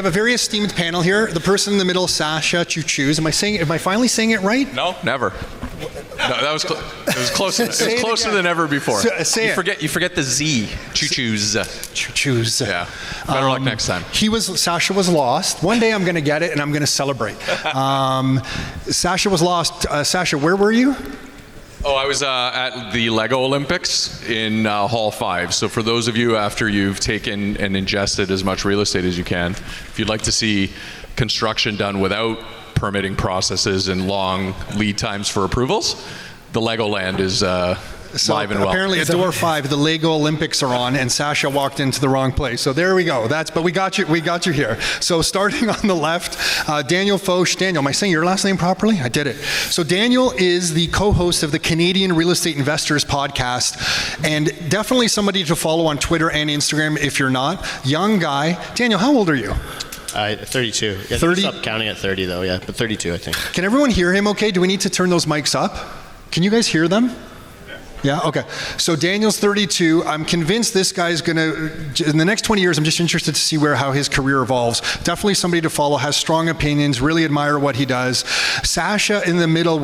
have a very esteemed panel here. The person in the middle, Sasha Cucuz. Am I finally saying it right? No, never. No, that was it was close. It was closer than ever before. Say you forget the Z. Cucuz. Cucuz. Yeah. Better luck next time. Sasha was lost. One day I'm going to get it and I'm going to celebrate. Sasha was lost. Sasha, where were you? Oh, I was at the Lego Olympics in Hall 5. So for those of you, after you've taken and ingested as much real estate as you can, if you'd like to see construction done without permitting processes and long lead times for approvals, the Lego land is live and well. Apparently at door 5, the Lego Olympics are on, and Sasha walked into the wrong place. So there we go. But we got you here. So starting on the left, Daniel Foch. Daniel, am I saying your last name properly? I did it. So Daniel is the co-host of the Canadian Real Estate Investors podcast, and definitely somebody to follow on Twitter and Instagram if you're not. Young guy. Daniel, how old are you? 32. Yeah, 30? Stop counting at 30 though, yeah, but 32 I think. Can everyone hear him okay? Do we need to turn those mics up? Can you guys hear them? Yeah, okay. So Daniel's 32. I'm convinced this guy's gonna, in the next 20 years, I'm just interested to see how his career evolves. Definitely somebody to follow, has strong opinions, really admire what he does. Sasha in the middle,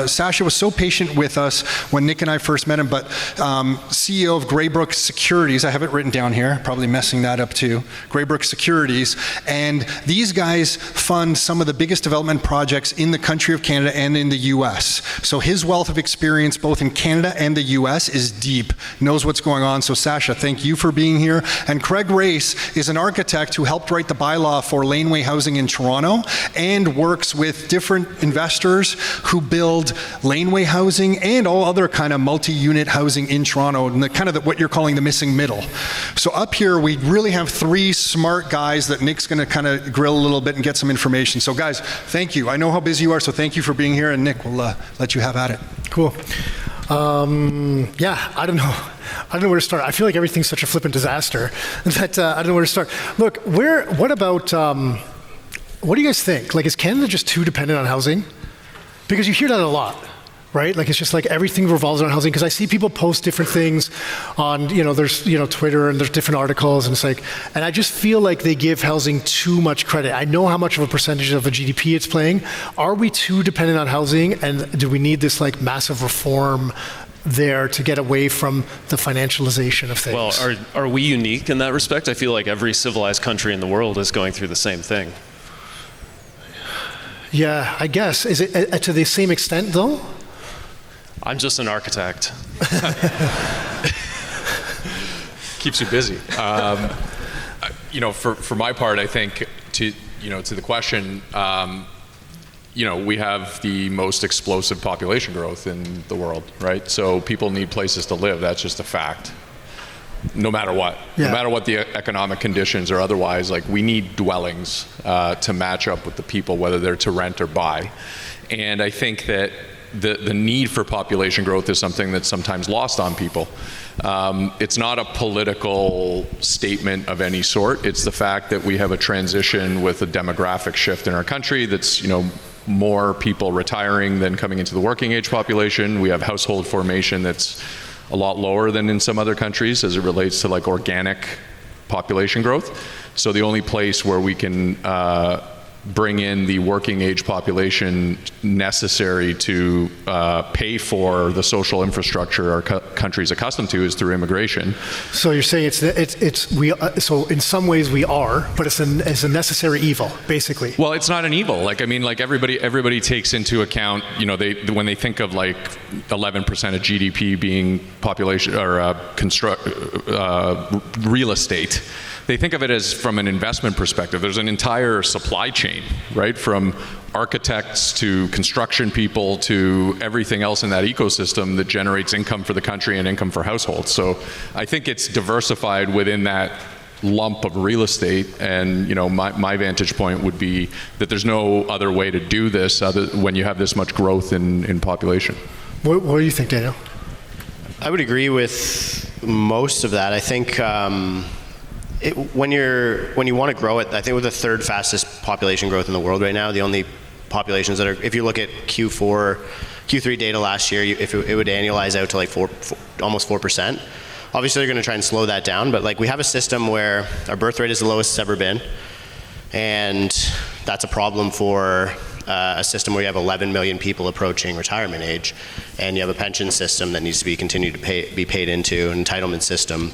Sasha was so patient with us when Nick and I first met him, but CEO of Greybrook Securities, I have it written down here, probably messing that up too, Greybrook Securities, and these guys fund some of the biggest development projects in the country of Canada and in the US. So his wealth of experience both in Canada and the US is deep, knows what's going on. So Sasha, thank you for being here. And Craig Race is an architect who helped write the bylaw for laneway housing in Toronto and works with different investors who build laneway housing and all other kind of multi-unit housing in Toronto, and what you're calling the missing middle. So up here, we really have 3 smart guys that Nick's gonna kind of grill a little bit and get some information. So guys, thank you. I know how busy you are, so thank you for being here, and Nick, we'll let you have at it. Cool. Yeah, I don't know where to start. I feel like everything's such a flippant disaster that I don't know where to start. Look, what do you guys think? Like, is Canada just too dependent on housing? Because you hear that a lot, right? Like, it's just like everything revolves around housing. Because I see people post different things on, there's, Twitter, and there's different articles, and it's like, and I just feel like they give housing too much credit. I know how much of a percentage of a GDP it's playing. Are we too dependent on housing, and do we need this like massive reform there to get away from the financialization of things? Well, are we unique in that respect? I feel like every civilized country in the world is going through the same thing. Yeah, I guess. Is it to the same extent though? I'm just an architect. Keeps you busy. For my part, I think to the question, we have the most explosive population growth in the world, right? So people need places to live. That's just a fact. No matter what, yeah. No matter what the economic conditions or otherwise, like we need dwellings to match up with the people, whether they're to rent or buy. And I think that the need for population growth is something that's sometimes lost on people. It's not a political statement of any sort. It's the fact that we have a transition with a demographic shift in our country that's, more people retiring than coming into the working age population. We have household formation that's a lot lower than in some other countries as it relates to like organic population growth. So the only place where we can bring in the working age population necessary to pay for the social infrastructure our country's accustomed to is through immigration. So you're saying so in some ways we are, but it's a necessary evil, basically. Well, it's not an evil. Like everybody takes into account, when they think of like 11% of GDP being population or real estate. They think of it as from an investment perspective. There's an entire supply chain, right? From architects to construction people to everything else in that ecosystem that generates income for the country and income for households. So I think it's diversified within that lump of real estate, and my vantage point would be that there's no other way to do this when you have this much growth in population. What do you think, Daniel? I would agree with most of that. I think when you want to grow it, I think we're the 3rd fastest population growth in the world right now. The only populations that are, if you look at Q3 data last year, it would annualize out to like almost 4%. Obviously, they're going to try and slow that down, but like we have a system where our birth rate is the lowest it's ever been. And that's a problem for a system where you have 11 million people approaching retirement age, and you have a pension system that needs to be continued to be paid into, an entitlement system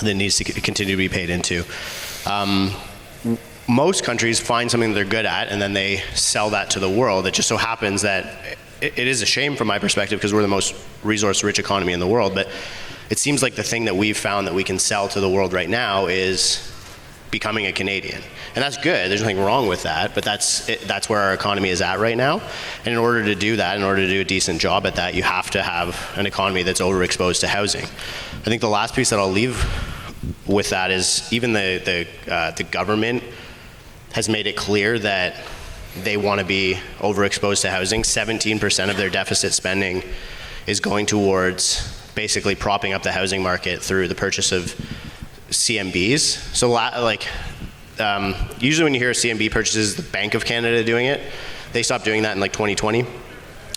that needs to continue to be paid into. Most countries find something that they're good at, and then they sell that to the world. It just so happens that it is a shame from my perspective, because we're the most resource-rich economy in the world, but it seems like the thing that we've found that we can sell to the world right now is becoming a Canadian. And that's good, there's nothing wrong with that, but that's where our economy is at right now. And in order to do that, in order to do a decent job at that, you have to have an economy that's overexposed to housing. I think the last piece that I'll leave with that is even the government has made it clear that they want to be overexposed to housing. 17% of their deficit spending is going towards basically propping up the housing market through the purchase of CMBs. So usually when you hear of CMB purchases, the Bank of Canada doing it. They stopped doing that in like 2020.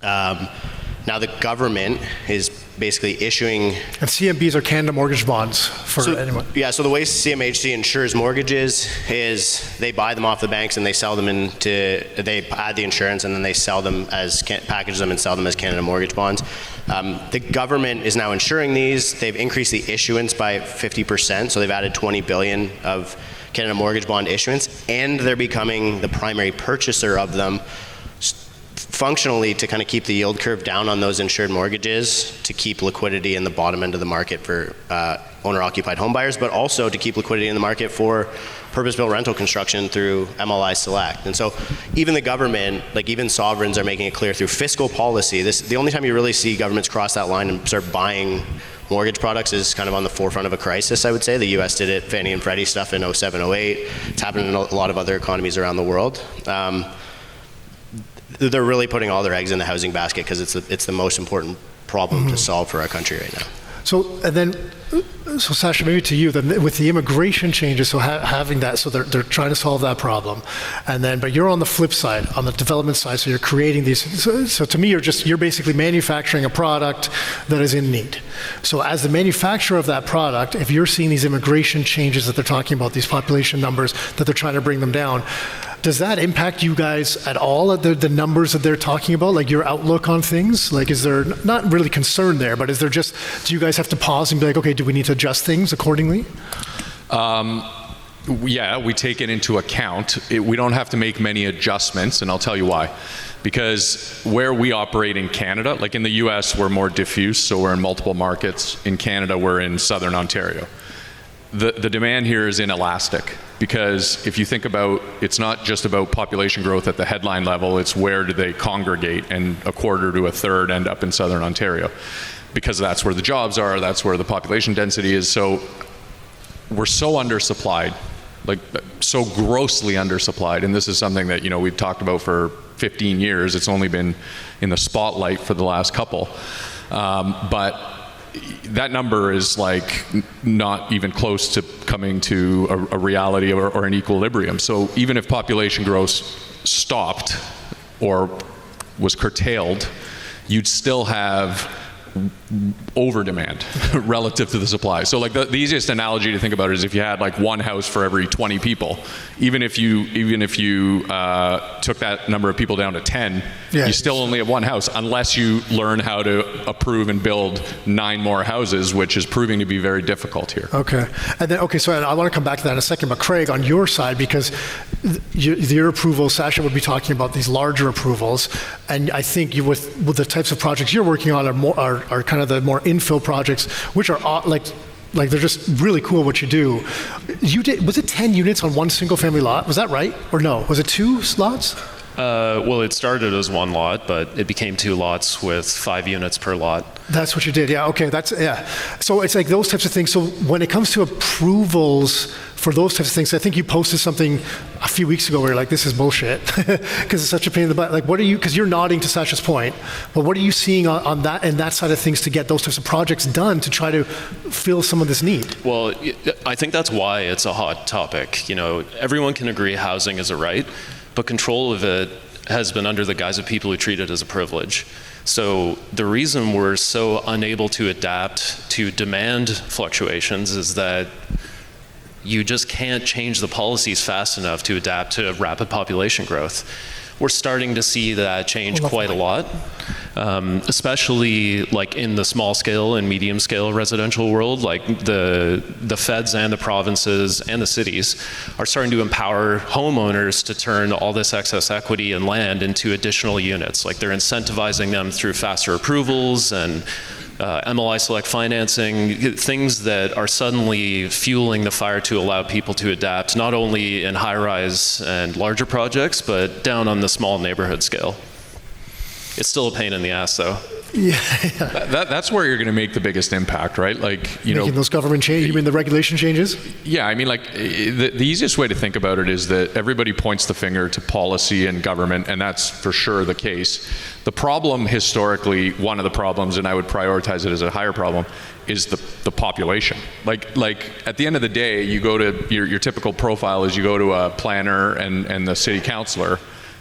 Now the government is basically issuing... And CMBs are Canada Mortgage Bonds for anyone. Yeah, so the way CMHC insures mortgages is they buy them off the banks and they sell them they add the insurance and then they sell them package them and sell them as Canada Mortgage Bonds. The government is now insuring these. They've increased the issuance by 50%, so they've added 20 billion of Canada Mortgage Bond issuance, and they're becoming the primary purchaser of them, functionally to kind of keep the yield curve down on those insured mortgages, to keep liquidity in the bottom end of the market for owner-occupied home buyers, but also to keep liquidity in the market for purpose-built rental construction through MLI Select. And so even the government, like even sovereigns, are making it clear through fiscal policy. The only time you really see governments cross that line and start buying mortgage products is kind of on the forefront of a crisis, I would say. The US did it, Fannie and Freddie stuff in 07, 08. It's happened in a lot of other economies around the world. They're really putting all their eggs in the housing basket because it's the most important problem to solve for our country right now. So Sasha, maybe to you, then with the immigration changes, so having that, so they're trying to solve that problem, and then but you're on the flip side, on the development side, so you're creating these. So to me, you're basically manufacturing a product that is in need. So as the manufacturer of that product, if you're seeing these immigration changes that they're talking about, these population numbers that they're trying to bring them down, does that impact you guys at all, the numbers that they're talking about, like your outlook on things? Like, is there not really concern there, but is there just, do you guys have to pause and be like, okay, do we need to adjust things accordingly? Yeah, we take it into account. We don't have to make many adjustments, and I'll tell you why. Because where we operate in Canada, like in the US, we're more diffuse, so we're in multiple markets. In Canada, we're in Southern Ontario. The demand here is inelastic, because if you think about, it's not just about population growth at the headline level, it's where do they congregate, and a quarter to a third end up in Southern Ontario, because that's where the jobs are, that's where the population density is. So we're so undersupplied, like so grossly undersupplied, and this is something that we've talked about for 15 years. It's only been in the spotlight for the last couple, but that number is like not even close to coming to a reality or an equilibrium. So even if population growth stopped or was curtailed, you'd still have over demand relative to the supply. So like the easiest analogy to think about is if you had like one house for every 20 people, even if you took that number of people down to 10, you still only have one house, unless you learn how to approve and build 9 more houses, which is proving to be very difficult here. Okay. And then, so I want to come back to that in a second, but Craig, on your side, because your approval, Sasha would be talking about these larger approvals, and I think with the types of projects you're working on are kind of the more infill projects, which are like they're just really cool what you do. Was it 10 units on one single family lot? Was that right? Or no? Was it 2 lots? Well, it started as 1 lot, but it became 2 lots with 5 units per lot. That's what you did, yeah, okay, So it's like those types of things. So when it comes to approvals for those types of things, I think you posted something a few weeks ago where you're like, this is bullshit, because it's such a pain in the butt. Like, what are you, because you're nodding to Sasha's point, but what are you seeing on that and that side of things to get those types of projects done to try to fill some of this need? Well, I think that's why it's a hot topic. Everyone can agree housing is a right, but control of it has been under the guise of people who treat it as a privilege. So the reason we're so unable to adapt to demand fluctuations is that You just can't change the policies fast enough to adapt to rapid population growth. We're starting to see that change quite a lot, especially like in the small scale and medium scale residential world. Like the feds and the provinces and the cities are starting to empower homeowners to turn all this excess equity and land into additional units. Like they're incentivizing them through faster approvals and MLI select financing, things that are suddenly fueling the fire to allow people to adapt, not only in high-rise and larger projects, but down on the small neighborhood scale. It's still a pain in the ass, though. Yeah. That's where you're going to make the biggest impact, right? Like, Making those government changes, you mean the regulation changes? Yeah, I mean, like, the easiest way to think about it is that everybody points the finger to policy and government, and that's for sure the case. The problem historically, one of the problems, and I would prioritize it as a higher problem, is the population. Like at the end of the day, you go to, your typical profile is you go to a planner and the city councillor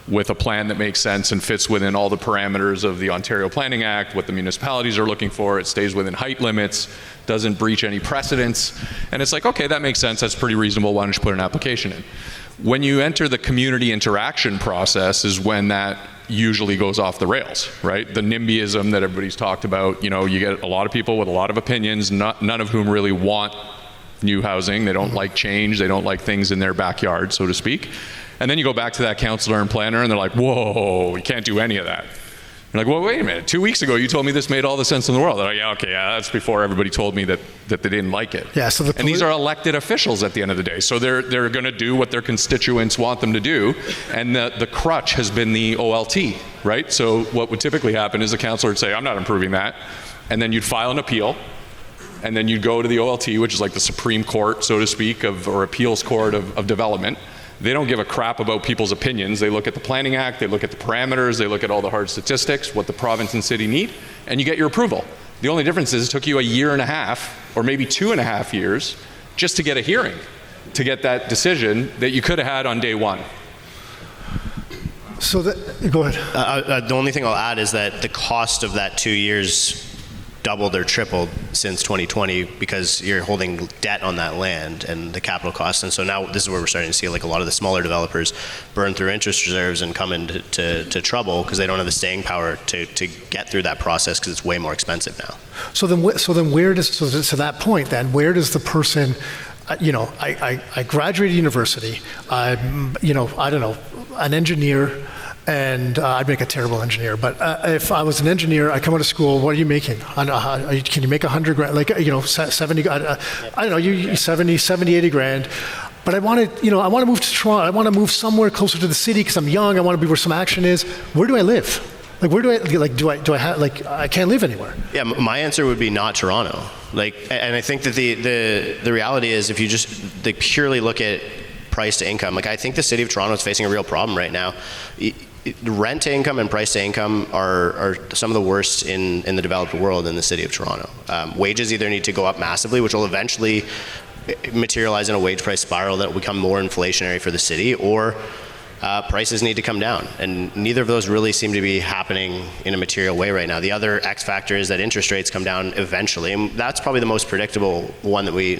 with a plan that makes sense and fits within all the parameters of the Ontario Planning Act, what the municipalities are looking for, it stays within height limits, doesn't breach any precedents, and it's like, okay, that makes sense, that's pretty reasonable, why don't you put an application in? When you enter the community interaction process is when that usually goes off the rails, right? The Nimbyism that everybody's talked about, you get a lot of people with a lot of opinions, none of whom really want new housing, they don't like change, they don't like things in their backyard, so to speak. And then you go back to that councillor and planner and they're like, whoa, you can't do any of that. You're like, well, wait a minute, 2 weeks ago you told me this made all the sense in the world. They're like, yeah, okay, yeah, that's before everybody told me that they didn't like it. Yeah, so and these are elected officials at the end of the day. So they're going to do what their constituents want them to do. And the crutch has been the OLT, right? So what would typically happen is the councillor would say, I'm not approving that. And then you'd file an appeal. And then you'd go to the OLT, which is like the Supreme Court, so to speak, or appeals court of development. They don't give a crap about people's opinions. They look at the Planning Act, they look at the parameters, they look at all the hard statistics, what the province and city need, and you get your approval. The only difference is it took you a year and a half, or maybe 2.5 years, just to get a hearing, to get that decision that you could have had on day one. So go ahead. The only thing I'll add is that the cost of that 2 years doubled or tripled since 2020 because you're holding debt on that land and the capital costs. And so now this is where we're starting to see like a lot of the smaller developers burn through interest reserves and come into trouble because they don't have the staying power to get through that process because it's way more expensive now. So then where does, to that point then, where does the person, I graduated university, I'm, I don't know, an engineer, and I'd make a terrible engineer, but if I was an engineer, I come out of school, what are you making? Can you make 100 grand, 70, I don't know, you 70, 80 grand, but I want to move to Toronto, I want to move somewhere closer to the city because I'm young, I want to be where some action is. Where do I live? Where do I have, I can't live anywhere. Yeah, my answer would be not Toronto. And I think that the reality is if you just purely look at price to income, I think the city of Toronto is facing a real problem right now. Rent to income and price to income are some of the worst in the developed world in the city of Toronto. Wages either need to go up massively, which will eventually materialize in a wage price spiral that will become more inflationary for the city, or prices need to come down. And neither of those really seem to be happening in a material way right now. The other X factor is that interest rates come down eventually, and that's probably the most predictable one that we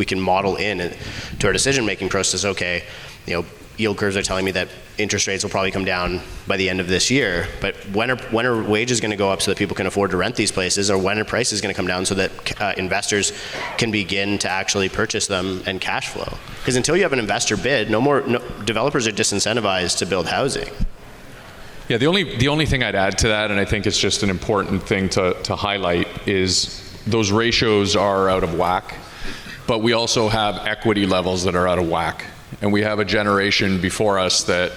can model in to our decision making process. Okay, yield curves are telling me that interest rates will probably come down by the end of this year, but when are wages going to go up so that people can afford to rent these places, or when are prices going to come down so that investors can begin to actually purchase them and cash flow? Because until you have an investor bid, developers are disincentivized to build housing. Yeah, the only thing I'd add to that, and I think it's just an important thing to highlight, is those ratios are out of whack, but we also have equity levels that are out of whack. And we have a generation before us that,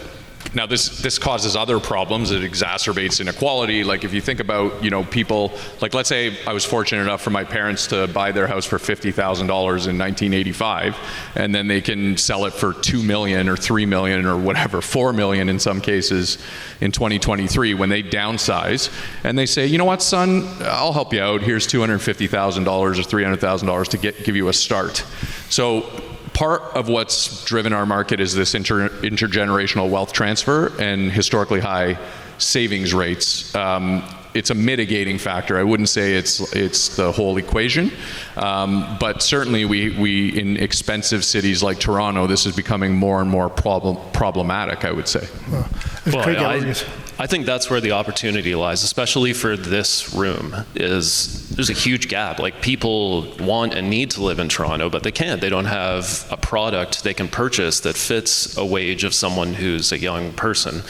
now this causes other problems. It exacerbates inequality. Like if you think about, people, like let's say I was fortunate enough for my parents to buy their house for $50,000 in 1985, and then they can sell it for $2 million or $3 million or whatever, $4 million in some cases in 2023 when they downsize. And they say, you know what, son, I'll help you out. Here's $250,000 or $300,000 to give you a start. So part of what's driven our market is this intergenerational wealth transfer and historically high savings rates. it's a mitigating factor. I wouldn't say it's the whole equation, but certainly we in expensive cities like Toronto, this is becoming more and more problematic, I would say. Well, I think that's where the opportunity lies, especially for this room, is there's a huge gap. Like, people want and need to live in Toronto, but they can't. They don't have a product they can purchase that fits a wage of someone who's a young person.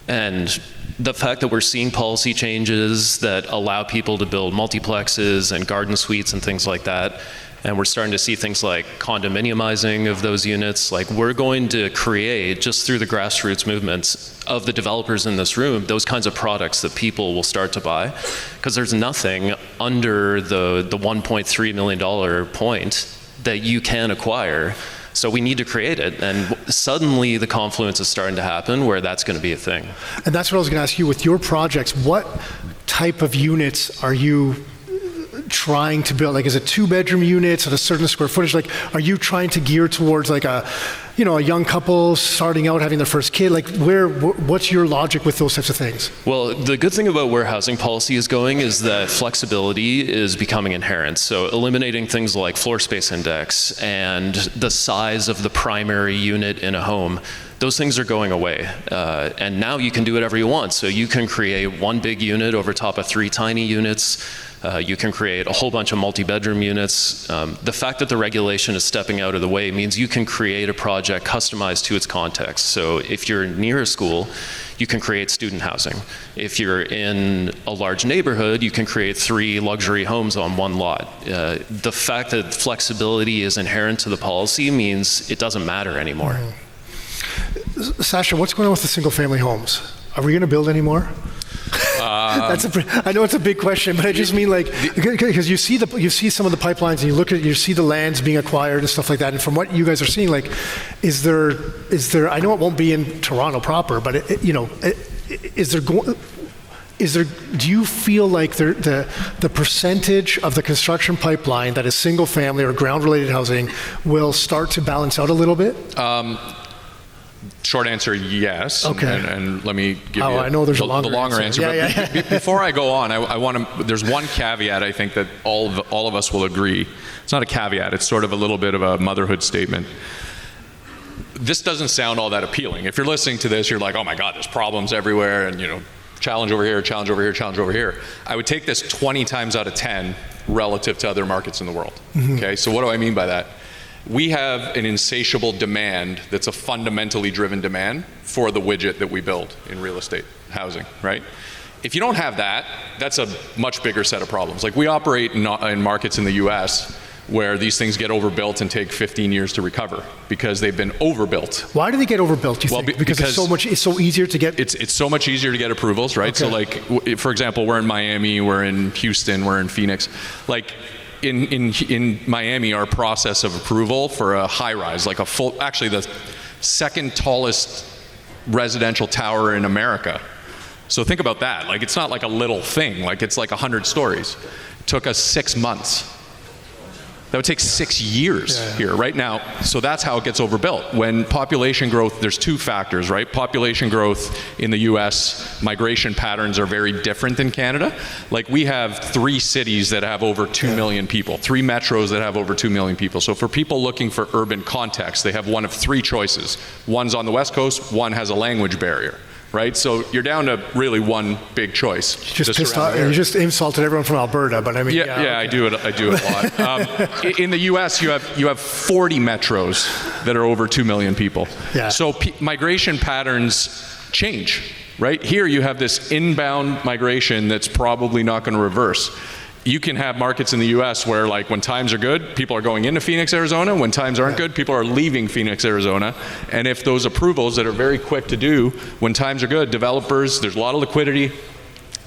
And the fact that we're seeing policy changes that allow people to build multiplexes and garden suites and things like that, and we're starting to see things like condominiumizing of those units. Like, we're going to create, just through the grassroots movements of the developers in this room, those kinds of products that people will start to buy, because there's nothing under the $1.3 million point that you can acquire. So we need to create it, and suddenly the confluence is starting to happen where that's going to be a thing. And that's what I was going to ask you. With your projects, what type of units are you trying to build? Like, is it 2-bedroom units at a certain square footage? Like, are you trying to gear towards like a young couple starting out having their first kid? Like, what's your logic with those types of things? Well, the good thing about where housing policy is going is that flexibility is becoming inherent. So eliminating things like floor space index and the size of the primary unit in a home, those things are going away. And now you can do whatever you want. So you can create one big unit over top of 3 tiny units. You can create a whole bunch of multi-bedroom units. The fact that the regulation is stepping out of the way means you can create a project customized to its context. So if you're near a school, you can create student housing. If you're in a large neighborhood, you can create 3 luxury homes on one lot. The fact that flexibility is inherent to the policy means it doesn't matter anymore. Sasha, what's going on with the single-family homes? Are we going to build any more? I know it's a big question, but I just mean, like, because you see some of the pipelines, and you see the lands being acquired and stuff like that. And from what you guys are seeing, like, is there? I know it won't be in Toronto proper, but is there? Do you feel like the percentage of the construction pipeline that is single family or ground related housing will start to balance out a little bit? Short answer, yes. Okay. And let me give you I know there's the a longer longer answer. Yeah. Before I go on, I want to. There's one caveat I think that all of us will agree. It's not a caveat. It's sort of a little bit of a motherhood statement. This doesn't sound all that appealing. If you're listening to this, you're like, oh my God, there's problems everywhere, and challenge over here, challenge over here, challenge over here. I would take this 20 times out of 10 relative to other markets in the world. Mm-hmm. Okay, so what do I mean by that? We have an insatiable demand that's a fundamentally driven demand for the widget that we build in real estate housing, right? If you don't have that, that's a much bigger set of problems. Like, we operate in markets in the US where these things get overbuilt and take 15 years to recover because they've been overbuilt. Why do they get overbuilt, do you think? Because it's so easier to get... It's so much easier to get approvals, right? Okay. So, like, for example, we're in Miami, we're in Houston, we're in Phoenix. Like, in Miami, our process of approval for a high-rise, like actually the second tallest residential tower in America. So think about that. Like, it's not like a little thing. Like, it's like 100 stories. It took us 6 months. That would take 6 years here right now. So that's how it gets overbuilt. When population growth, there's 2 factors, right? Population growth in the US, migration patterns are very different than Canada. Like, we have 3 cities that have over 2 million people, 3 metros that have over 2 million people. So for people looking for urban context, they have one of 3 choices. One's on the West Coast, one has a language barrier. Right, so you're down to really one big choice. You just insulted everyone from Alberta, but I mean, yeah, okay. I do it a lot. In the U.S., you have 40 metros that are over 2 million people. Yeah. So migration patterns change. Right here, you have this inbound migration that's probably not going to reverse. You can have markets in the U.S. where, like, when times are good, people are going into Phoenix, Arizona. When times aren't good, people are leaving Phoenix, Arizona. And if those approvals that are very quick to do, when times are good, developers, there's a lot of liquidity.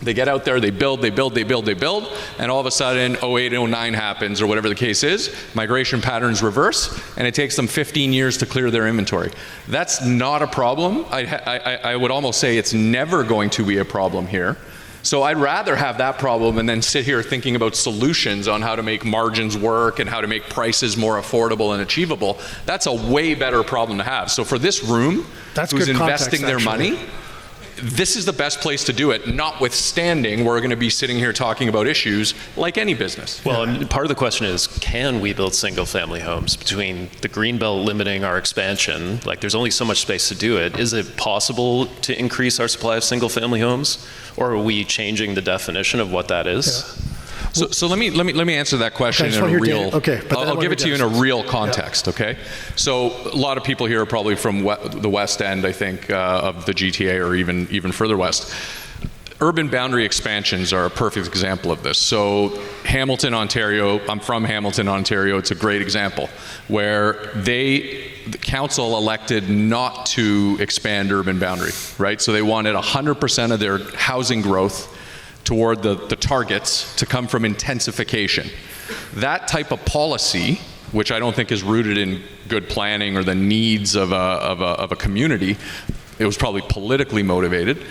They get out there, they build, and all of a sudden, 08, 09 happens, or whatever the case is. Migration patterns reverse, and it takes them 15 years to clear their inventory. That's not a problem. I would almost say it's never going to be a problem here. So I'd rather have that problem and then sit here thinking about solutions on how to make margins work and how to make prices more affordable and achievable. That's a way better problem to have. So for this room, who's investing their money, this is the best place to do it, notwithstanding we're going to be sitting here talking about issues like any business. Well, and part of the question is, can we build single-family homes? Between the Greenbelt limiting our expansion, like there's only so much space to do it. Is it possible to increase our supply of single-family homes, or are we changing the definition of what that is? Yeah. So let me answer that question in a real. I'll give it to you in a real context. Okay. So a lot of people here are probably from the West End, I think, of the GTA, or even further west. Urban boundary expansions are a perfect example of this. So Hamilton, Ontario. I'm from Hamilton, Ontario. It's a great example where the council elected not to expand urban boundary, right? So they wanted 100% of their housing growth toward the targets to come from intensification. That type of policy, which I don't think is rooted in good planning or the needs of a community, it was probably politically motivated,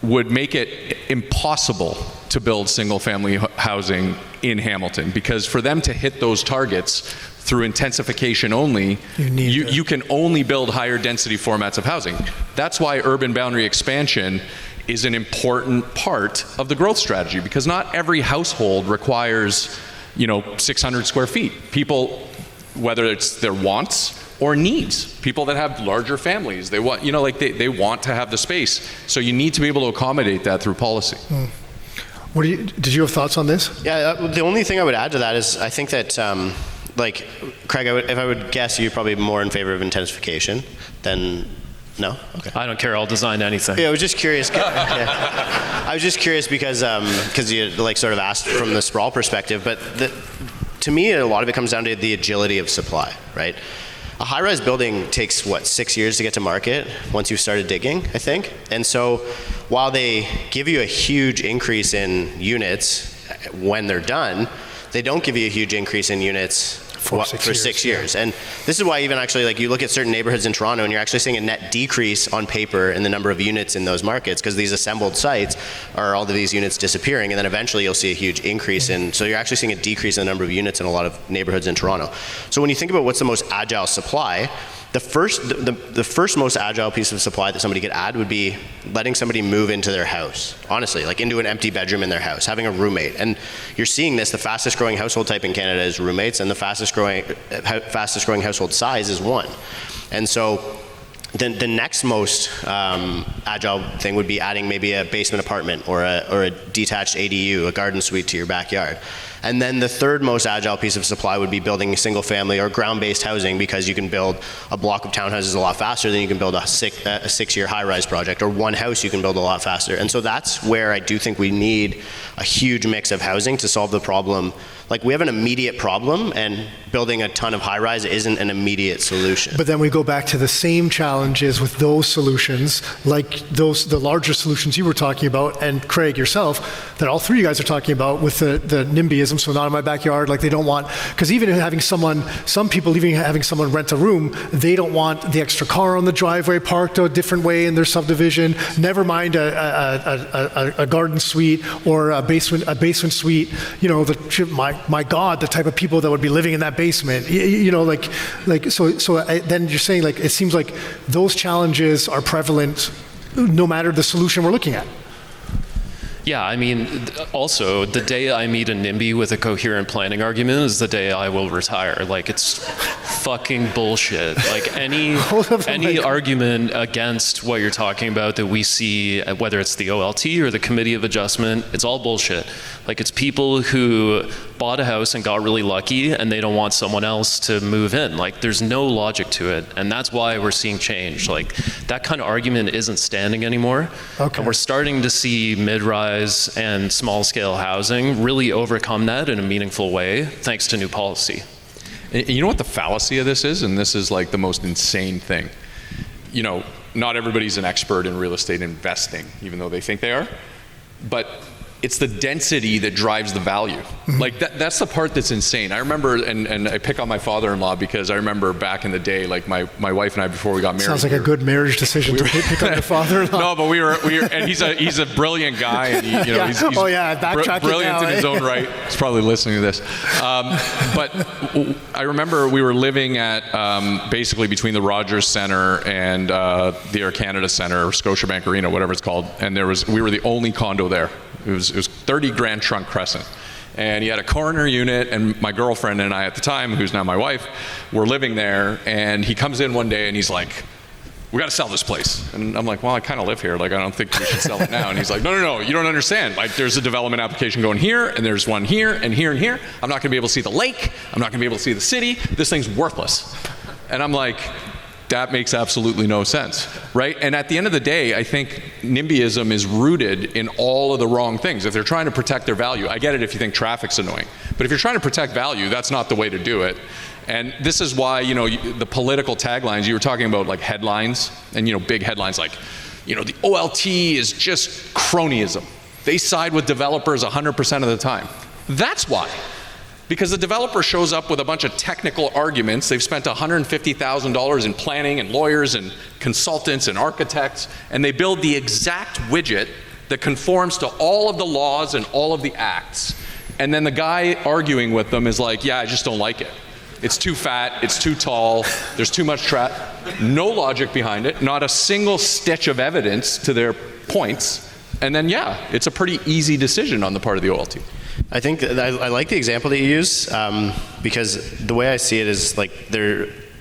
would make it impossible to build single-family housing in Hamilton, because for them to hit those targets through intensification only, you can only build higher density formats of housing. That's why urban boundary expansion is an important part of the growth strategy, because not every household requires, 600 square feet. People, whether it's their wants or needs, people that have larger families, they want, they want to have the space. So you need to be able to accommodate that through policy. Did you have thoughts on this? Yeah, the only thing I would add to that is I think that, Craig, if I would guess, you're probably more in favor of intensification than. No? Okay. I don't care. I'll design anything. Yeah, I was just curious. I was just curious because you sort of asked from the sprawl perspective, but to me, a lot of it comes down to the agility of supply, right? A high-rise building takes, 6 years to get to market once you've started digging, I think. And so while they give you a huge increase in units when they're done, they don't give you a huge increase in units for 6 years. And this is why even actually, you look at certain neighborhoods in Toronto and you're actually seeing a net decrease on paper in the number of units in those markets, because these assembled sites are all of these units disappearing, and then eventually you'll see a huge increase so you're actually seeing a decrease in the number of units in a lot of neighborhoods in Toronto. So when you think about what's the most agile supply, the first most agile piece of supply that somebody could add would be letting somebody move into their house, honestly, into an empty bedroom in their house, having a roommate. And you're seeing this, the fastest growing household type in Canada is roommates, and the fastest growing household size is one. And so the next most agile thing would be adding maybe a basement apartment or a detached ADU, a garden suite to your backyard. And then the third most agile piece of supply would be building a single family or ground-based housing, because you can build a block of townhouses a lot faster than you can build a six-year high-rise project, or one house you can build a lot faster. And so that's where I do think we need a huge mix of housing to solve the problem. We have an immediate problem, and building a ton of high-rise isn't an immediate solution. But then we go back to the same challenges with those solutions, the larger solutions you were talking about, and Craig, yourself, that all three of you guys are talking about with the Nimbyism, so not in my backyard, they don't want, because even having some people even having someone rent a room, they don't want the extra car on the driveway parked a different way in their subdivision, never mind a garden suite or a basement suite, my God, the type of people that would be living in that basement, so then you're saying it seems like those challenges are prevalent no matter the solution we're looking at. Yeah, I mean, also, the day I meet a NIMBY with a coherent planning argument is the day I will retire. It's fucking bullshit. Any argument against what you're talking about that we see, whether it's the OLT or the Committee of Adjustment, it's all bullshit. It's people who bought a house and got really lucky, and they don't want someone else to move in. There's no logic to it, and that's why we're seeing change. That kind of argument isn't standing anymore. Okay. And we're starting to see mid-rise and small-scale housing really overcome that in a meaningful way, thanks to new policy. And you know what the fallacy of this is? And this is the most insane thing. Not everybody's an expert in real estate investing, even though they think they are. But it's the density that drives the value. Like that's the part that's insane. I remember, and I pick on my father-in-law because I remember back in the day, like my wife and I, before we got married. Sounds like a good marriage decision to pick on your father-in-law. No, but we were, and he's a brilliant guy, and he's brilliant in his own right. He's probably listening to this. But I remember we were living at basically between the Rogers Centre and the Air Canada Centre, or Scotiabank Arena, whatever it's called, and we were the only condo there. It was 30 Grand Trunk Crescent. And he had a corner unit, and my girlfriend and I at the time, who's now my wife, were living there, and he comes in one day and he's like, we got to sell this place. And I'm like, well, I kind of live here. Like, I don't think we should sell it now. And he's like, no, you don't understand. Like, there's a development application going here, and there's one here, and here, and here. I'm not going to be able to see the lake. I'm not going to be able to see the city. This thing's worthless. And I'm like, that makes absolutely no sense, right? And at the end of the day, I think Nimbyism is rooted in all of the wrong things. If they're trying to protect their value, I get it if you think traffic's annoying, but if you're trying to protect value, that's not the way to do it. And this is why, the political taglines, you were talking about like headlines, and big headlines like, the OLT is just cronyism. They side with developers 100% of the time. That's why. Because the developer shows up with a bunch of technical arguments. They've spent $150,000 in planning and lawyers and consultants and architects, and they build the exact widget that conforms to all of the laws and all of the acts. And then the guy arguing with them is like, yeah, I just don't like it. It's too fat, it's too tall, there's too much no logic behind it, not a single stitch of evidence to their points. And then, yeah, it's a pretty easy decision on the part of the OLT. I think I like the example that you use because the way I see it is like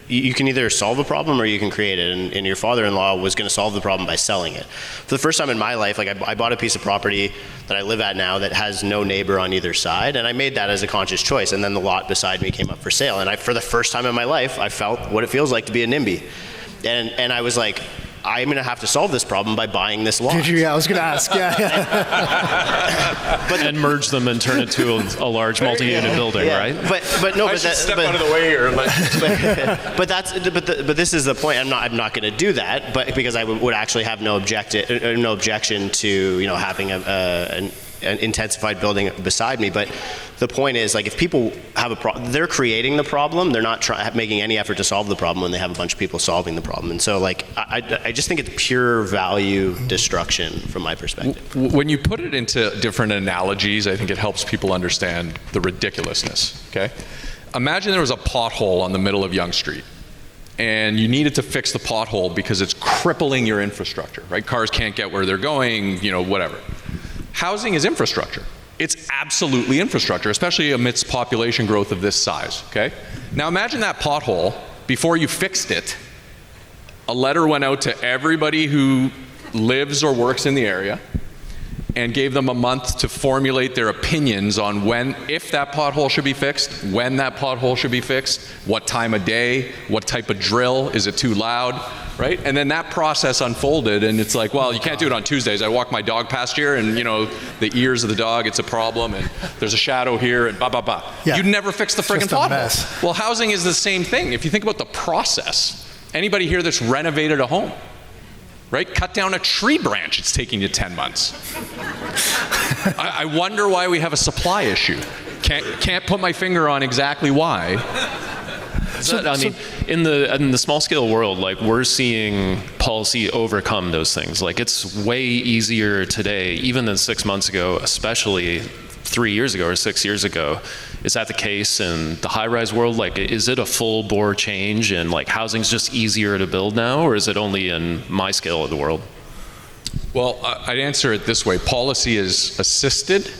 you can either solve a problem or you can create it, and your father-in-law was going to solve the problem by selling it. For the first time in my life, like I bought a piece of property that I live at now that has no neighbor on either side, and I made that as a conscious choice, and then the lot beside me came up for sale, and for the first time in my life, I felt what it feels like to be a NIMBY. And I was like, I'm going to have to solve this problem by buying this lot. Did you? Yeah, I was going to ask. Yeah. And merge them and turn it to a large multi-unit building, right? But no. I should step out of the way here. But this is the point. I'm not going to do that. But because I would actually have no objection to having an intensified building beside me. But the point is, like, if people have a problem, they're creating the problem. They're not making any effort to solve the problem when they have a bunch of people solving the problem. And so, like, I just think it's pure value destruction from my perspective. When you put it into different analogies, I think it helps people understand the ridiculousness, okay? Imagine there was a pothole on the middle of Yonge Street, and you needed to fix the pothole because it's crippling your infrastructure, right? Cars can't get where they're going, whatever. Housing is infrastructure. It's absolutely infrastructure, especially amidst population growth of this size, okay? Now imagine that pothole, before you fixed it, a letter went out to everybody who lives or works in the area and gave them a month to formulate their opinions on if that pothole should be fixed, when that pothole should be fixed, what time of day, what type of drill, is it too loud, right? And then that process unfolded, and it's like, well, you can't do it on Tuesdays. I walk my dog past here, and the ears of the dog, it's a problem, and there's a shadow here, and blah, blah, blah. Yeah. You'd never fix the friggin' pothole. Well, housing is the same thing. If you think about the process, anybody here that's renovated a home, right? Cut down a tree branch, it's taking you 10 months. I wonder why we have a supply issue. Can't put my finger on exactly why. In the small scale world, like, we're seeing policy overcome those things. Like, it's way easier today, even than 6 months ago, especially 3 years ago or 6 years ago. Is that the case in the high-rise world? Like, is it a full-bore change, and like housing's just easier to build now, or is it only in my scale of the world? Well, I'd answer it this way. Policy is assisted.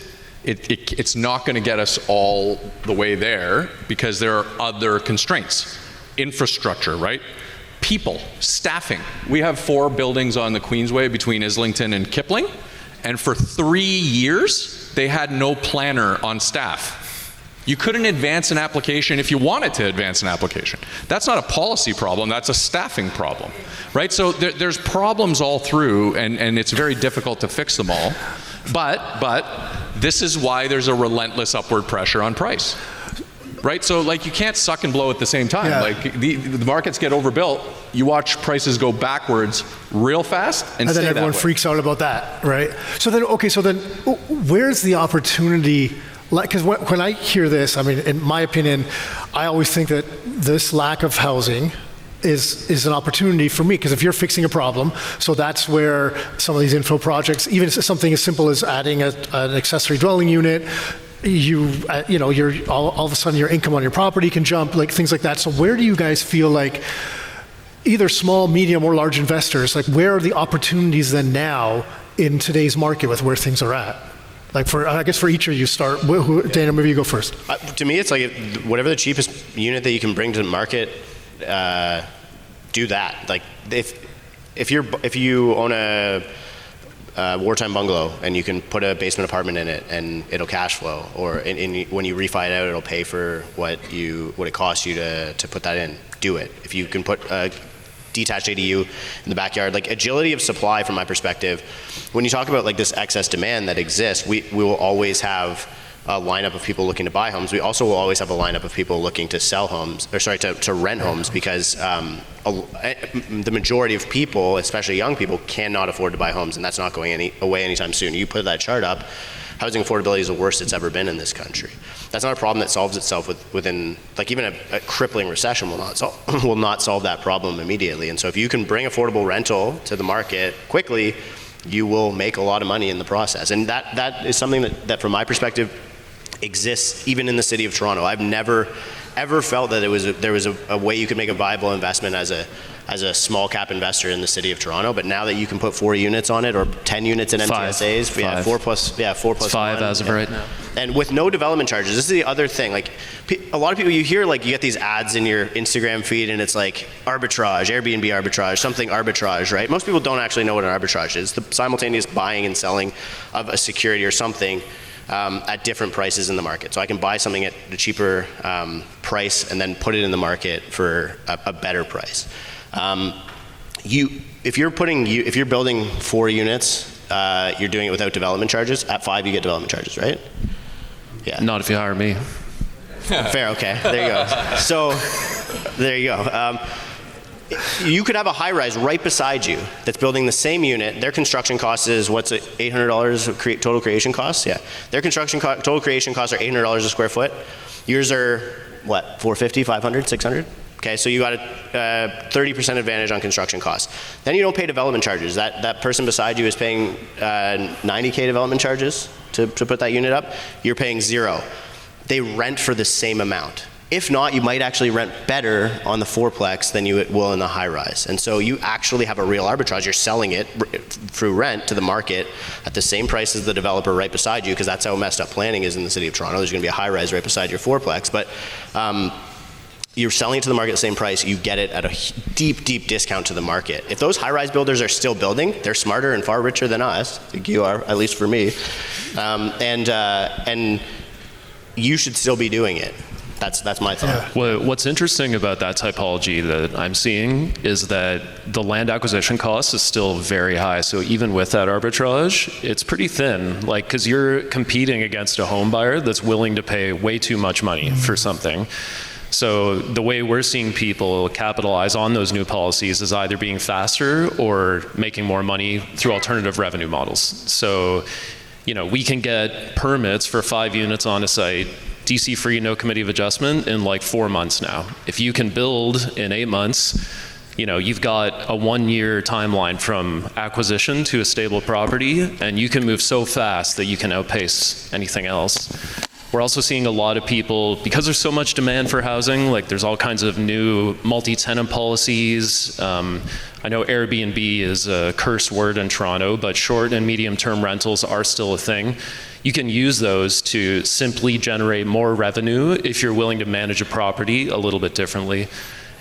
It's not going to get us all the way there because there are other constraints. Infrastructure, right? People, staffing. We have 4 buildings on the Queensway between Islington and Kipling, and for 3 years, they had no planner on staff. You couldn't advance an application if you wanted to advance an application. That's not a policy problem, that's a staffing problem, right? So there's problems all through, and it's very difficult to fix them all. But this is why there's a relentless upward pressure on price. right? So like you can't suck and blow at the same time. Yeah. Like the markets get overbuilt. You watch prices go backwards real fast and And stay then everyone that way. freaks out about that, right? So then, where's the opportunity? Like, because when I hear this, I mean, in my opinion, I always think that this lack of housing is an opportunity for me, because if you're fixing a problem, so that's where some of these infill projects, even something as simple as adding an accessory dwelling unit, you're all of a sudden your income on your property can jump, like things like that. So where do you guys feel like, either small, medium, or large investors, like where are the opportunities then now in today's market with where things are at? Like I guess for each of you, start. Dana, maybe you go first. To me, it's like whatever the cheapest unit that you can bring to the market, do that. Like if you own a wartime bungalow and you can put a basement apartment in it and it'll cash flow, or when you refi it out, it'll pay for what it costs you to put that in. Do it. If you can put a detached ADU in the backyard, like agility of supply from my perspective, when you talk about like this excess demand that exists, we will always have a lineup of people looking to buy homes. We also will always have a lineup of people looking to sell homes, or sorry, to rent homes, because the majority of people, especially young people, cannot afford to buy homes, and that's not going away anytime soon. You put that chart up, housing affordability is the worst it's ever been in this country. That's not a problem that solves itself within, like even a crippling recession will not solve that problem immediately. And so if you can bring affordable rental to the market quickly, you will make a lot of money in the process. And that is something that from my perspective exists even in the city of Toronto. I've never ever felt that there was a way you could make a viable investment as a small cap investor in the city of Toronto. But now that you can put 4 units on it, or 10 units in MTSAs, Five. 4 plus 5 1, as of right now. And with no development charges. This is the other thing. Like a lot of people, you hear like you get these ads in your Instagram feed, and it's like arbitrage, Airbnb arbitrage, something arbitrage, right? Most people don't actually know what an arbitrage is. The simultaneous buying and selling of a security or something at different prices in the market. So I can buy something at a cheaper price and then put it in the market for a better price. If you're building 4 units, you're doing it without development charges. At 5, you get development charges, right? Yeah. Not if you hire me. Fair. Okay. There you go. So there you go. You could have a high-rise right beside you that's building the same unit. Their construction cost is, what's it, $800 total creation costs? Yeah. Their total creation costs are $800 a square foot. Yours are, what, $450, $500, $600? Okay, so you got a 30% advantage on construction costs. Then you don't pay development charges. That person beside you is paying $90K development charges to put that unit up. You're paying 0. They rent for the same amount. If not, you might actually rent better on the fourplex than you will in the high rise. And so you actually have a real arbitrage. You're selling it through rent to the market at the same price as the developer right beside you, because that's how messed up planning is in the city of Toronto. There's going to be a high rise right beside your fourplex. But you're selling it to the market at the same price. You get it at a deep, deep discount to the market. If those high rise builders are still building, they're smarter and far richer than us. I think you are, at least for me. And you should still be doing it. That's my thought. Well, what's interesting about that typology that I'm seeing is that the land acquisition cost is still very high. So even with that arbitrage, it's pretty thin. Like, because you're competing against a home buyer that's willing to pay way too much money for something. So the way we're seeing people capitalize on those new policies is either being faster or making more money through alternative revenue models. So, we can get permits for 5 units on a site, DC free, no committee of adjustment, in like 4 months now. If you can build in 8 months, you've got a 1-year timeline from acquisition to a stable property, and you can move so fast that you can outpace anything else. We're also seeing a lot of people, because there's so much demand for housing, like there's all kinds of new multi-tenant policies. I know Airbnb is a curse word in Toronto, but short and medium-term rentals are still a thing. You can use those to simply generate more revenue if you're willing to manage a property a little bit differently.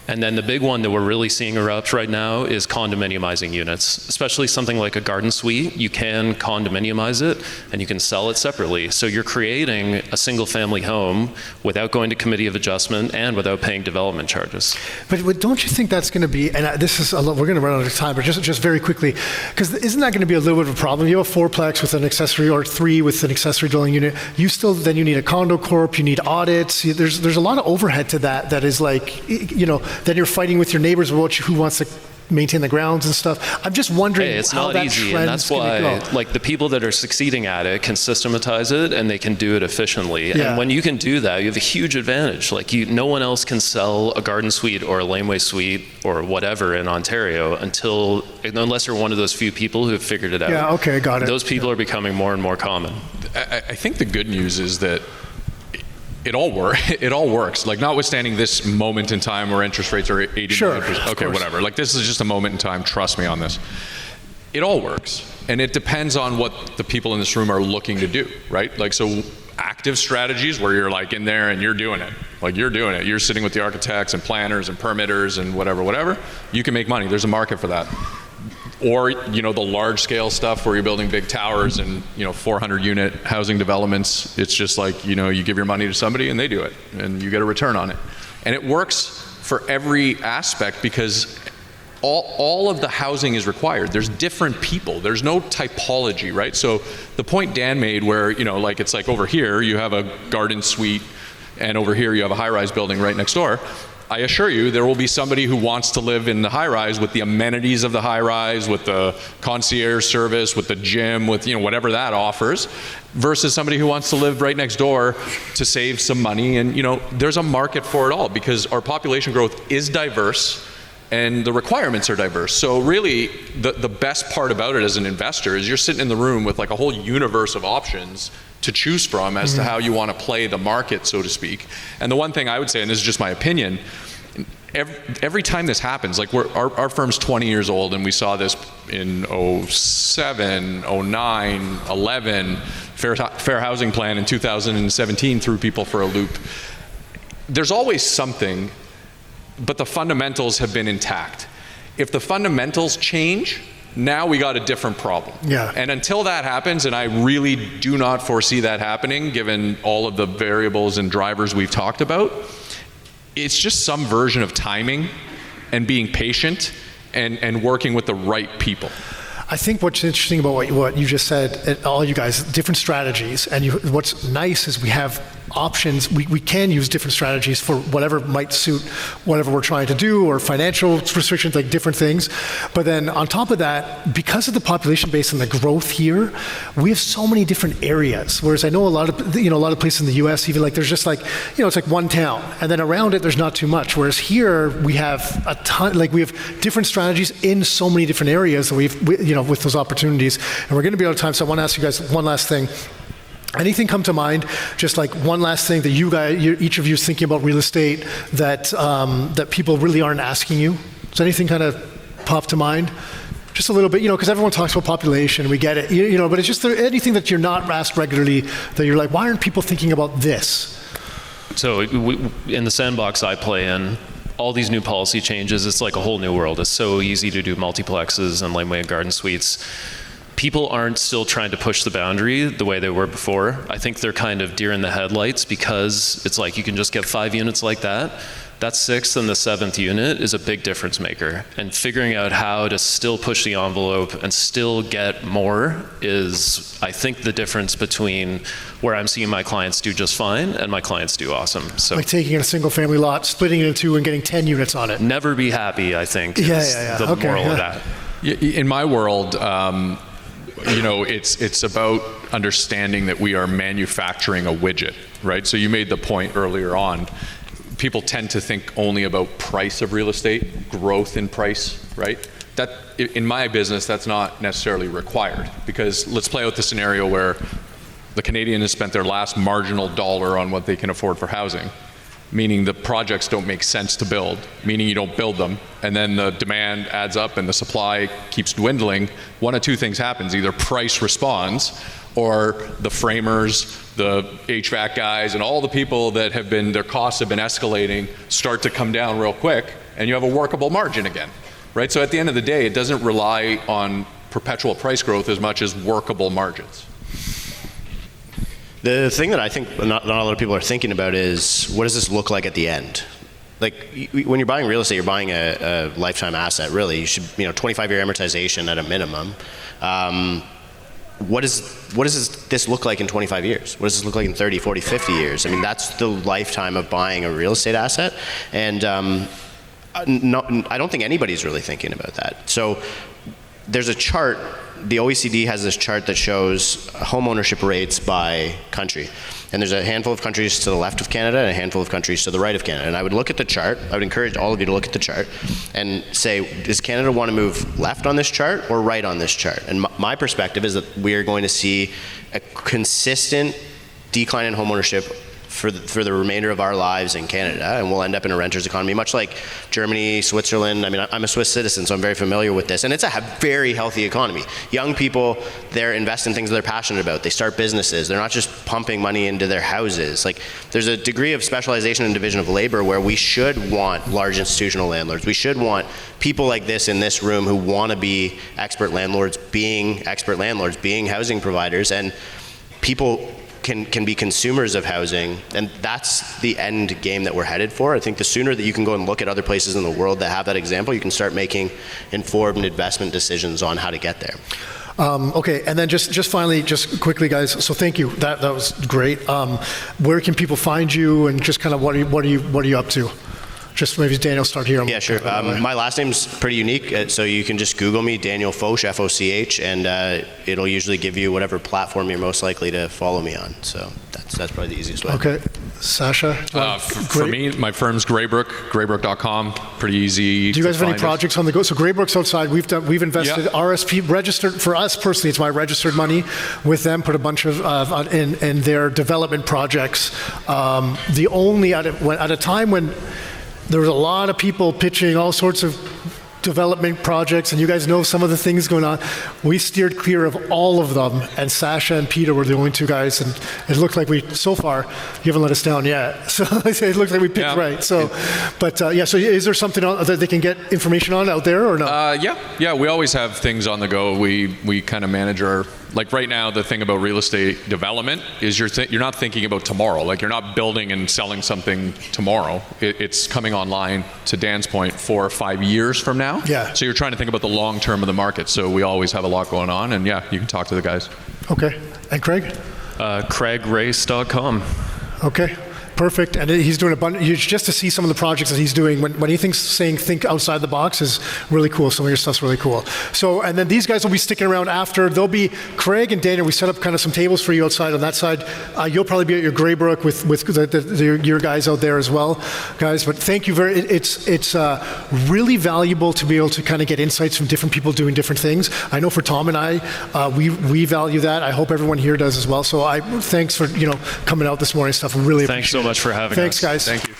And then the big one that we're really seeing erupt right now is condominiumizing units, especially something like a garden suite. You can condominiumize it and you can sell it separately. So you're creating a single family home without going to committee of adjustment and without paying development charges. But don't you think that's going to be, and this is, we're going to run out of time, but just very quickly, because isn't that going to be a little bit of a problem? You have a fourplex with an accessory, or 3 with an accessory dwelling unit. Then you need a condo corp, you need audits. There's a lot of overhead to that is like, then you're fighting with your neighbors about who wants to maintain the grounds and stuff. I'm just wondering it's how not that easy, trend's and that's why go. like the people that are succeeding at it can systematize it and they can do it efficiently. Yeah. And when you can do that, you have a huge advantage. Like no one else can sell a garden suite or a laneway suite or whatever in Ontario unless you're one of those few people who have figured it out. Yeah, okay, got it. Those people are becoming more and more common. I think the good news is that it all works. Like, notwithstanding this moment in time where interest rates are 80%. Sure, Okay, whatever. Like, this is just a moment in time. Trust me on this. It all works. And it depends on what the people in this room are looking to do, right? Like, so active strategies where you're like in there and you're doing it. Like, you're doing it. You're sitting with the architects and planners and permitters and whatever. You can make money. There's a market for that. Or, the large scale stuff where you're building big towers and, 400 unit housing developments. It's just like, you give your money to somebody and they do it and you get a return on it. And it works for every aspect because all of the housing is required. There's different people. There's no typology, right? So the point Dan made where, it's like over here you have a garden suite and over here you have a high-rise building right next door. I assure you, there will be somebody who wants to live in the high-rise with the amenities of the high-rise, with the concierge service, with the gym, with whatever that offers, versus somebody who wants to live right next door to save some money. And there's a market for it all because our population growth is diverse and the requirements are diverse. So really, the best part about it as an investor is you're sitting in the room with like a whole universe of options to choose from as to how you want to play the market, so to speak. And the one thing I would say, and this is just my opinion, every time this happens, like our firm's 20 years old and we saw this in 07, 09, 11, fair housing plan in 2017 threw people for a loop. There's always something, but the fundamentals have been intact. If the fundamentals change, now we got a different problem. Yeah. And until that happens, and I really do not foresee that happening given all of the variables and drivers we've talked about, it's just some version of timing and being patient and working with the right people. I think what's interesting about what you just said, all you guys, different strategies, and what's nice is we have options. We can use different strategies for whatever might suit whatever we're trying to do, or financial restrictions, like different things. But then on top of that, because of the population base and the growth here, we have so many different areas. Whereas I know a lot of places in the U.S. even like there's just like it's like one town, and then around it there's not too much. Whereas here we have a ton, like we have different strategies in so many different areas that with those opportunities. And we're going to be out of time, so I want to ask you guys one last thing. Anything come to mind? Just like one last thing that each of you is thinking about real estate that people really aren't asking you. Does anything kind of pop to mind? Just a little bit, because everyone talks about population, we get it, but it's just anything that you're not asked regularly that you're like, why aren't people thinking about this? So in the sandbox I play in, all these new policy changes, it's like a whole new world. It's so easy to do multiplexes and laneway and garden suites. People aren't still trying to push the boundary the way they were before. I think they're kind of deer in the headlights because it's like you can just get 5 units like that. That 6th and the 7th unit is a big difference maker. And figuring out how to still push the envelope and still get more is, I think, the difference between where I'm seeing my clients do just fine and my clients do awesome. So like taking a single family lot, splitting it in two and getting 10 units on it. Never be happy, I think, is the okay, moral of that. In my world, it's about understanding that we are manufacturing a widget, right? So you made the point earlier on. People tend to think only about price of real estate, growth in price, right? That, in my business, that's not necessarily required, because let's play out the scenario where the Canadian has spent their last marginal dollar on what they can afford for housing, meaning the projects don't make sense to build, meaning you don't build them, and then the demand adds up and the supply keeps dwindling. One of two things happens: either price responds, or the framers, the HVAC guys, and all the people that have been, their costs have been escalating, start to come down real quick, and you have a workable margin again, right? So at the end of the day, it doesn't rely on perpetual price growth as much as workable margins. The thing that I think not a lot of people are thinking about is, what does this look like at the end? Like, when you're buying real estate, you're buying a lifetime asset, really. You should, 25-year amortization at a minimum. What does this look like in 25 years? What does this look like in 30, 40, 50 years? I mean, that's the lifetime of buying a real estate asset. And I don't think anybody's really thinking about that. So there's a chart. The OECD has this chart that shows home ownership rates by country. And there's a handful of countries to the left of Canada and a handful of countries to the right of Canada. And I would look at the chart. I would encourage all of you to look at the chart and say, does Canada want to move left on this chart or right on this chart? And my perspective is that we are going to see a consistent decline in home ownership for the remainder of our lives in Canada, and we'll end up in a renter's economy, much like Germany, Switzerland. I mean, I'm a Swiss citizen, so I'm very familiar with this, and it's a very healthy economy. Young people, they're invest in things they're passionate about. They start businesses. They're not just pumping money into their houses. Like, there's a degree of specialization and division of labor where we should want large institutional landlords. We should want people like this in this room who want to be expert landlords, being housing providers, and people can be consumers of housing, and that's the end game that we're headed for. I think the sooner that you can go and look at other places in the world that have that example, you can start making informed investment decisions on how to get there. Okay, and then just finally, just quickly, guys. So thank you. That was great. Where can people find you, and just kind of what are you up to? Just maybe Daniel, start here. Yeah, sure. My last name's pretty unique, so you can just Google me, Daniel Foch, F-O-C-H, and it'll usually give you whatever platform you're most likely to follow me on. So that's probably the easiest way. Okay. Sasha? For me, my firm's Greybrook, greybrook.com. Pretty easy. Do you guys to have any find projects on the go? So Greybrook's outside. We've invested RSP registered for us personally. It's my registered money with them. Put a bunch of in their development projects. The only at a time when there was a lot of people pitching all sorts of development projects, and you guys know some of the things going on. We steered clear of all of them, and Sasha and Peter were the only two guys, and it looked like so far, you haven't let us down yet. So it looks like we picked right. So, but so is there something that they can get information on out there, or no? Yeah, we always have things on the go. We kind of manage our, like right now, the thing about real estate development is you're not thinking about tomorrow. Like, you're not building and selling something tomorrow. It's coming online, to Dan's point, 4 or 5 years from now. Yeah. So you're trying to think about the long term of the market. So we always have a lot going on, and yeah, you can talk to the guys. Okay. And Craig? CraigRace.com. Okay. Perfect, and he's doing a bunch. Just to see some of the projects that he's doing when he think outside the box is really cool. Some of your stuff's really cool. So, and then these guys will be sticking around after. There'll be Craig and Daniel. We set up kind of some tables for you outside on that side. You'll probably be at your Greybrook with your guys out there as well, guys. But thank you very. It's really valuable to be able to kind of get insights from different people doing different things. I know for Tom and I, we value that. I hope everyone here does as well. So thanks for coming out this morning and stuff. Really thanks so much for having us. Thanks, guys. Thank you.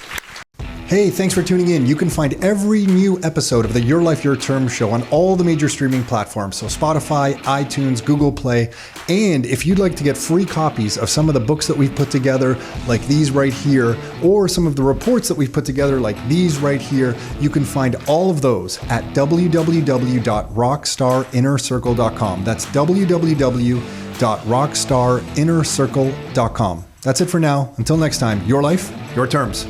Hey, thanks for tuning in. You can find every new episode of the Your Life, Your Term show on all the major streaming platforms. So Spotify, iTunes, Google Play. And if you'd like to get free copies of some of the books that we've put together, like these right here, or some of the reports that we've put together, like these right here, you can find all of those at www.rockstarinnercircle.com. That's www.rockstarinnercircle.com. That's it for now. Until next time, your life, your terms.